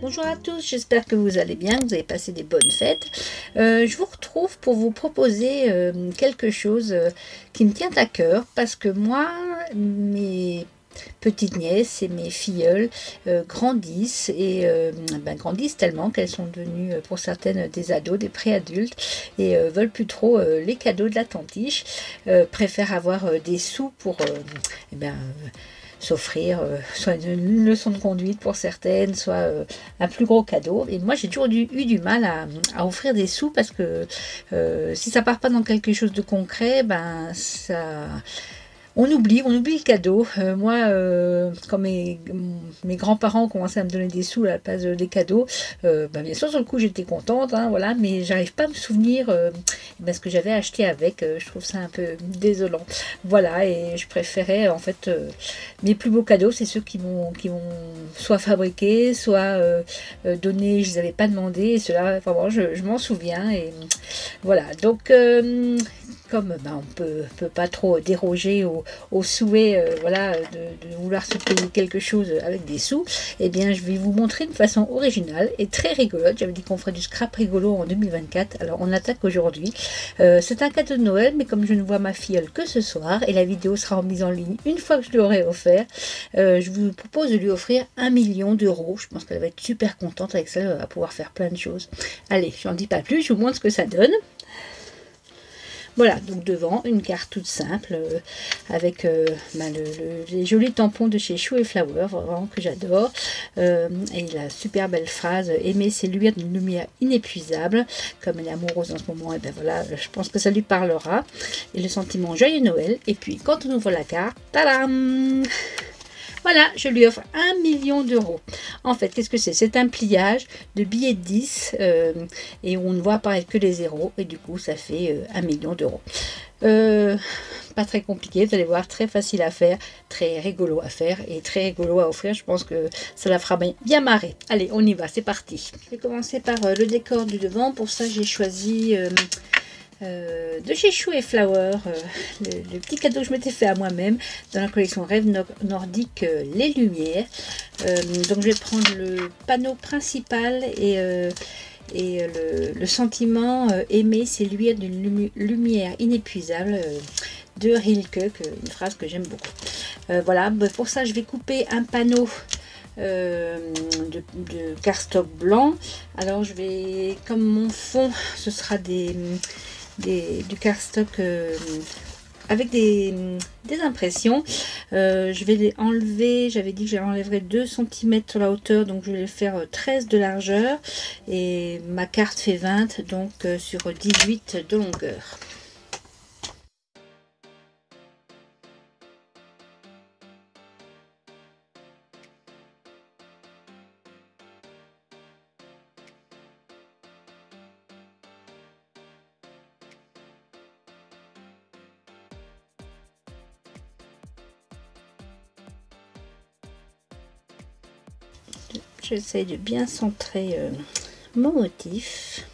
Bonjour à tous, j'espère que vous allez bien, que vous avez passé des bonnes fêtes. Je vous retrouve pour vous proposer quelque chose qui me tient à cœur parce que moi, mes petites nièces et mes filleules grandissent et grandissent tellement qu'elles sont devenues pour certaines des ados, des préadultes et veulent plus trop les cadeaux de la tantiche, préfèrent avoir des sous pour s'offrir soit une leçon de conduite pour certaines, soit un plus gros cadeau. Et moi, j'ai toujours eu du mal à offrir des sous parce que si ça part pas dans quelque chose de concret, on oublie le cadeau. Moi, quand mes grands-parents commençaient à me donner des sous à la place des cadeaux, bien sûr, sur le coup, j'étais contente, hein, voilà, mais j'arrive pas à me souvenir ce que j'avais acheté avec. Je trouve ça un peu désolant. Voilà, et je préférais, en fait, mes plus beaux cadeaux, c'est ceux qui m'ont soit fabriqués, soit donnés, je les avais pas demandés, et cela, vraiment, je m'en souviens, et voilà, donc... comme on peut pas trop déroger au souhait de vouloir se payer quelque chose avec des sous, eh bien je vais vous montrer une façon originale et très rigolote. J'avais dit qu'on ferait du scrap rigolo en 2024, alors on attaque aujourd'hui. C'est un cadeau de Noël, mais comme je ne vois ma filleule que ce soir et la vidéo sera mise en ligne une fois que je lui aurai offert, je vous propose de lui offrir 1 million d'euros. Je pense qu'elle va être super contente avec ça, elle va pouvoir faire plein de choses. Allez, j'en dis pas plus, je vous montre ce que ça donne. Voilà, donc devant, une carte toute simple avec les jolis tampons de chez Chou et Flower, vraiment que j'adore. Et la super belle phrase « Aimer, c'est luire d'une lumière inépuisable ». Comme elle est amoureuse en ce moment, et ben voilà, je pense que ça lui parlera. Et le sentiment Joyeux Noël. Et puis, quand on ouvre la carte, tadam! Voilà, je lui offre 1 million d'euros. En fait, qu'est-ce que c'est? C'est un pliage de billets de 10 et on ne voit apparaître que les zéros. Et du coup, ça fait 1 million d'euros. Pas très compliqué, vous allez voir, très facile à faire, très rigolo à faire et très rigolo à offrir. Je pense que ça la fera bien marrer. Allez, on y va, c'est parti. Je vais commencer par le décor du devant. Pour ça, j'ai choisi... de chez Chou et Flower, le petit cadeau que je m'étais fait à moi-même dans la collection Rêve Nordique, les lumières. Donc je vais prendre le panneau principal et le sentiment aimer, c'est luire d'une lumière inépuisable de Rilke, une phrase que j'aime beaucoup. Voilà, pour ça je vais couper un panneau de cardstock blanc. Alors je vais, comme mon fond ce sera du cardstock avec des impressions, je vais les enlever. J'avais dit que j'enlèverais 2 cm sur la hauteur, donc je vais les faire 13 de largeur et ma carte fait 20, donc sur 18 de longueur. J'essaie de bien centrer mon motif.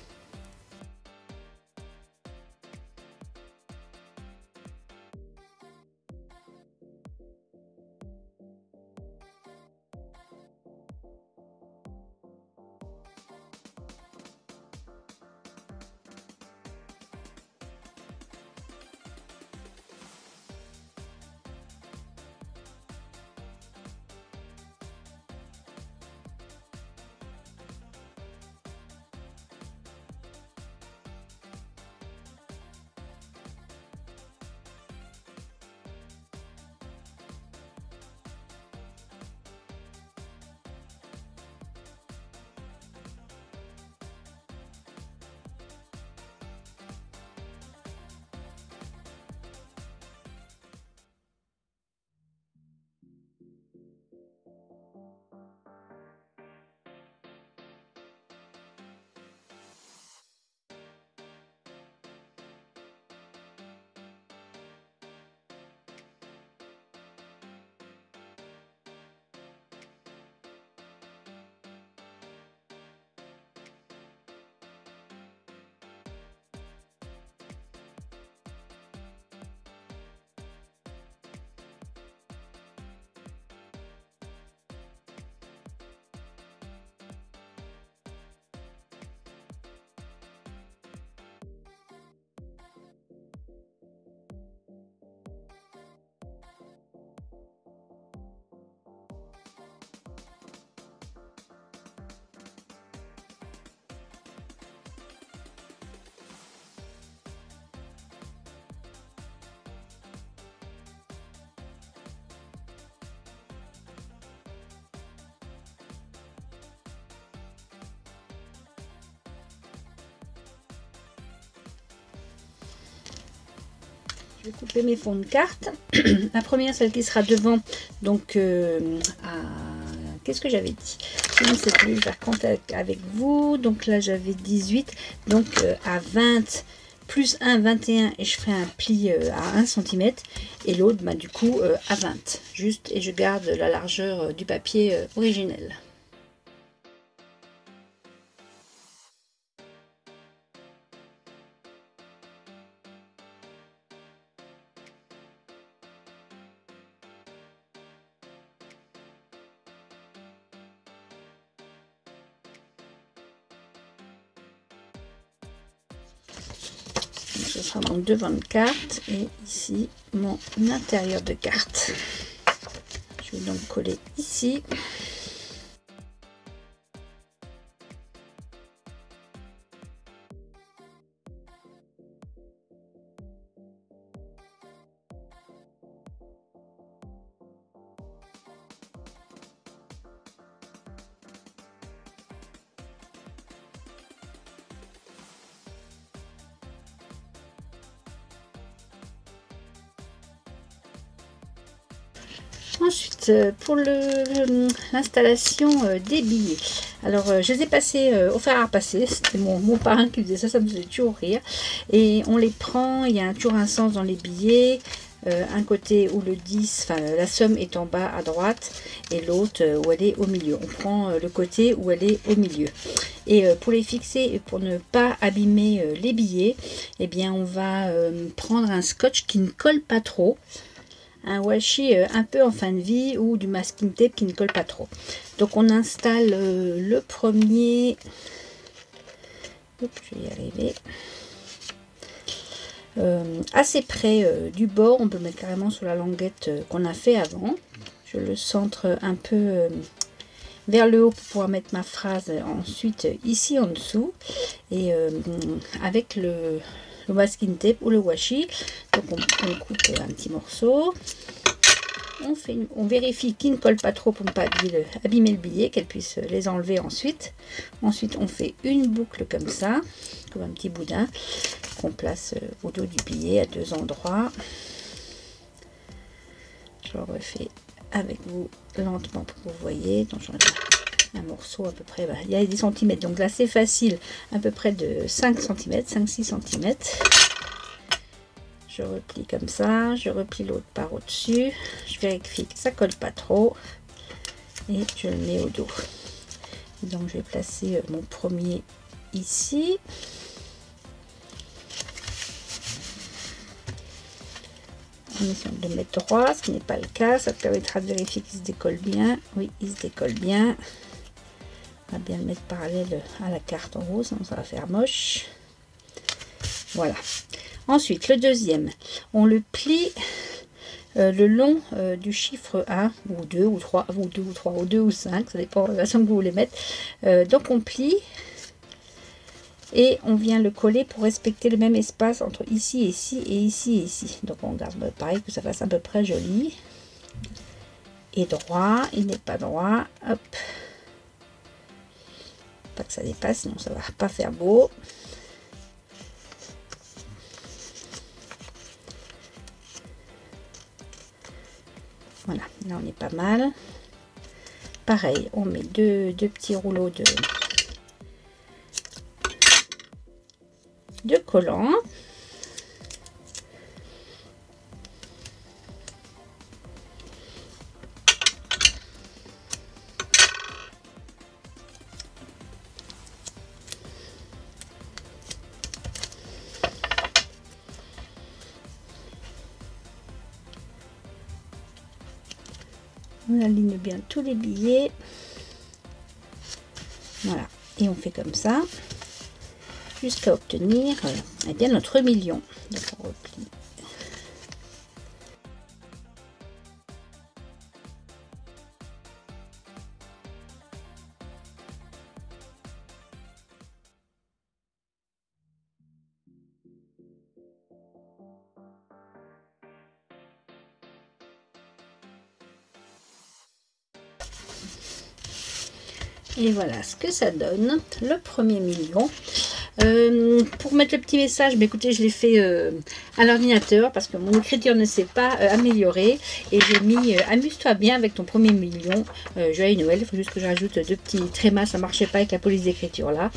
Je vais couper mes fonds de cartes. La première, celle qui sera devant, donc qu'est-ce que j'avais dit? Je ne sais plus, je vais raconter avec vous. Donc là, j'avais 18, donc à 20 plus 1, 21, et je ferai un pli à 1 cm. Et l'autre, bah, du coup, à 20, juste, et je garde la largeur du papier originel. Ce sera mon devant de carte et ici mon intérieur de carte. Je vais donc coller ici. Ensuite, pour l'installation des billets. Alors, je les ai passés au fer à repasser. C'était mon parrain qui faisait ça, ça me faisait toujours rire. Et on les prend, il y a toujours un sens dans les billets. Un côté où le 10, enfin la somme est en bas à droite, et l'autre où elle est au milieu. On prend le côté où elle est au milieu. Et pour les fixer et pour ne pas abîmer les billets, eh bien on va prendre un scotch qui ne colle pas trop. Un washi un peu en fin de vie ou du masking tape qui ne colle pas trop. Donc on installe le premier. Oups, je vais y arriver. Assez près du bord, on peut mettre carrément sur la languette qu'on a fait avant. Je le centre un peu vers le haut pour pouvoir mettre ma phrase ensuite ici en dessous, et avec le masking tape ou le washi, donc on coupe un petit morceau, on vérifie qu'il ne colle pas trop pour ne pas abîmer le billet, qu'elle puisse les enlever ensuite. Ensuite on fait une boucle comme ça, comme un petit boudin, qu'on place au dos du billet à deux endroits. Je le refais avec vous lentement pour que vous voyez. Donc j'en ai un morceau à peu près, bah, il y a 10 cm, donc là c'est facile, à peu près de 5 cm, 5-6 cm. Je replie comme ça, je replie l'autre par au-dessus, je vérifie que ça colle pas trop et je le mets au dos. Donc je vais placer mon premier ici. En essayant de le mettre droit, ce qui n'est pas le cas, ça permettra de vérifier qu'il se décolle bien. Oui, il se décolle bien. On va bien le mettre parallèle à la carte en haut, sinon ça va faire moche. Voilà. Ensuite, le deuxième, on le plie le long du chiffre 1 ou 2 ou 3 ou 2 ou 3 ou 2 ou 5, ça dépend de la façon que vous voulez mettre. Donc on plie et on vient le coller pour respecter le même espace entre ici et ici et ici et ici. Donc on garde pareil, que ça fasse à peu près joli et droit. Il n'est pas droit, hop, pas que ça dépasse, sinon ça va pas faire beau. Voilà, là on est pas mal. Pareil, on met deux petits rouleaux de collant. On aligne bien tous les billets. Voilà, et on fait comme ça jusqu'à obtenir eh bien notre million. Donc on replie. Et voilà ce que ça donne, le premier million. Pour mettre le petit message, bah, écoutez, je l'ai fait à l'ordinateur parce que mon écriture ne s'est pas améliorée. Et j'ai mis amuse-toi bien avec ton premier million. Joyeux Noël. Il faut juste que je rajoute 2 petits trémas. Ça ne marchait pas avec la police d'écriture là.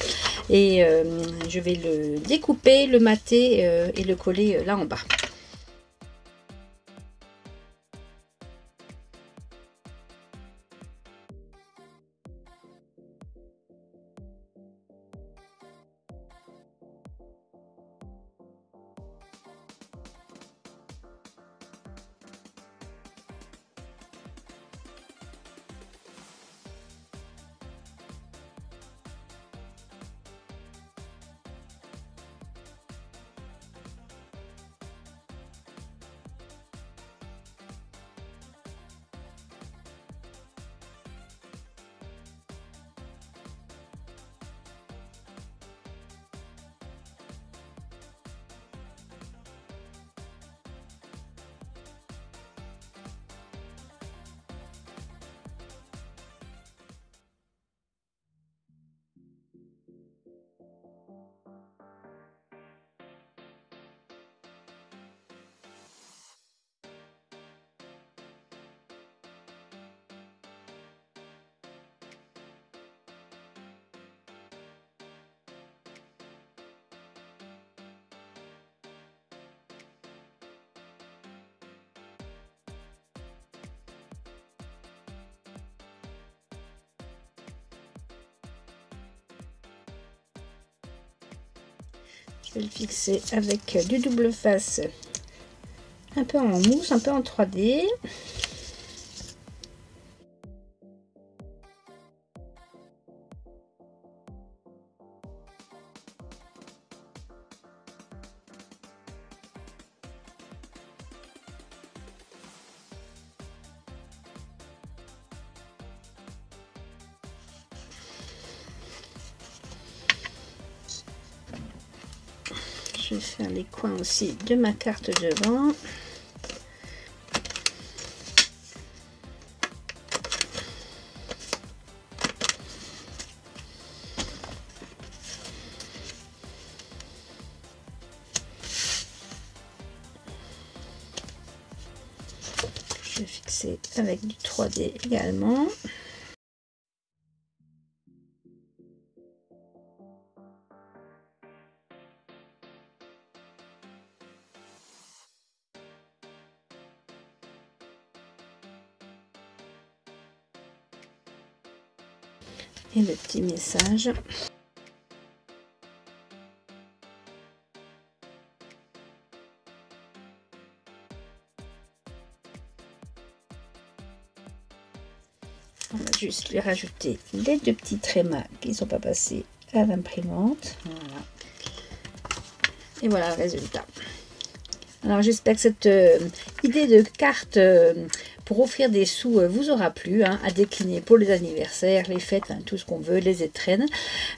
Et je vais le découper, le mater et le coller là en bas. Je vais le fixer avec du double face, un peu en mousse, un peu en 3D. Je vais faire les coins aussi de ma carte devant. Je vais fixer avec du 3D également. Et le petit message. On va juste lui rajouter les 2 petits trémas qui ne sont pas passés à l'imprimante. Voilà. Et voilà le résultat. Alors j'espère que cette idée de carte pour offrir des sous vous aura plu, hein, à décliner pour les anniversaires, les fêtes, hein, tout ce qu'on veut, les étrennes.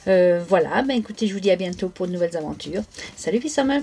Voilà, ben écoutez, je vous dis à bientôt pour de nouvelles aventures. Salut Fissama!